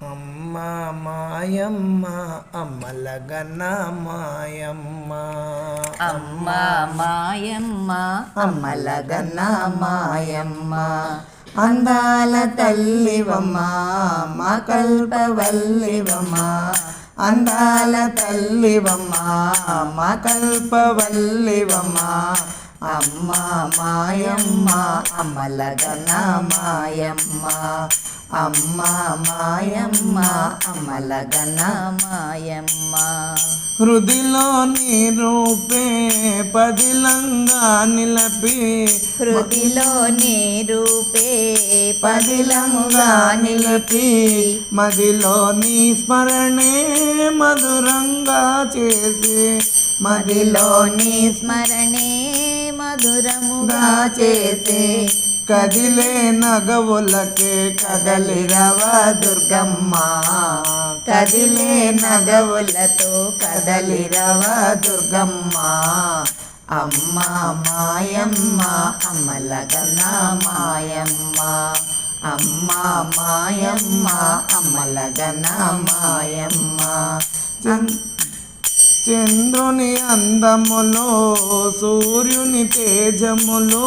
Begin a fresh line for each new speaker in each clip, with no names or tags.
అమ్మ మాయమ్మ అమ్మలగన్న మాయమ్మ
అమ్మ మాయమ్మ అమ్మలగన్న మాయమ్మ
అందాల తల్లివమ్మ మా కల్పవల్లివమ్మ అందాల తల్లివమ్మ మా కల్పవల్లివమ్మ
అమ్మ మాయమ్మ అమ్మలగన్న మాయమ్మ అమ్మ మాయమ్మ అమ్మలగన్న మాయమ్మ
హృదిలోని రూపే పదిలంగా నిలపి
హృదిలోని రూపే
పదిలంగా నిలిపి మదిలోని స్మరణే మధురంగా చేసి
మదిలోని స్మరణే మధురముగా చేసే
కదిలే నగవులకే కదలిరవ దుర్గమ్మ
కదిలే నగవులతో కదలిరవ దుర్గమ్మ అమ్మ మాయమ్మ అమ్మలగన్న మాయమ్మ అమ్మ మాయమ్మ అమ్మలగన్న మాయమ్మ
చంద్రుని అందములో సూర్యుని తేజములో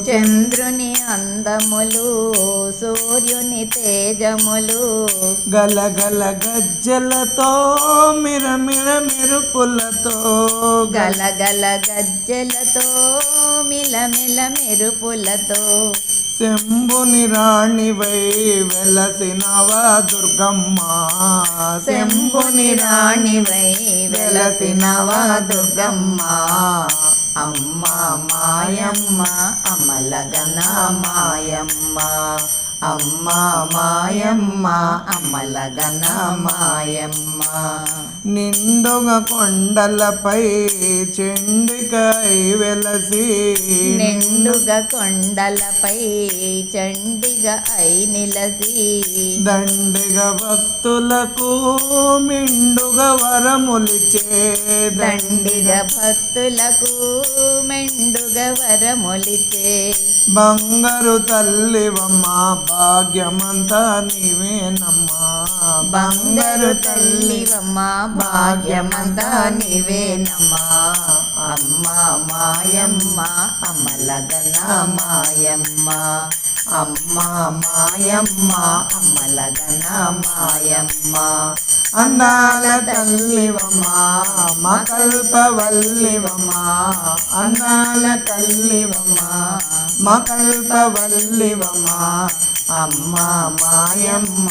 చంద్రుని అందములు సూర్యుని తేజములు
గలగల గజ్జలతో మిరమిర మెరుపులతో
గలగల గజ్జలతో మిలమిల మెరుపులతో
శంభుని రాణివై వెలసినవా దుర్గమ్మ
శంభుని రాణివై వెలసినవా దుర్గమ్మ అమ్మ మాయమ్మ అమ్మలగన్న మాయమ్మ అమ్మ మాయమ్మ అమ్మలగన్న మాయమ్మ
నిండుగా కొండలపై చెండికై వెలసి
నిండుగా కొండలపై చండిగా అయి నిలసి
దండిగా భక్తులకు మిండుగా వరములిచే
దండిగా భక్తులకు మెండుగా వరములిచే
బంగారు తల్లివమ్మ భాగ్యమంతా నీవేనమ్మా
బంగారు తల్లివమ్మ భాగ్యమంతా నీవేనమ్మా అమ్మ మాయమ్మ అమ్మలగన్న మాయమ్మ అమ్మ మాయమ్మ అమ్మలగన్న మాయమ్మ
అందాల తల్లివమ్మ మా కల్పవల్లివమ్మ అందాల తల్లివమ్మ మా కల్పవల్లివమ్మ అమ్మ మాయమ్మ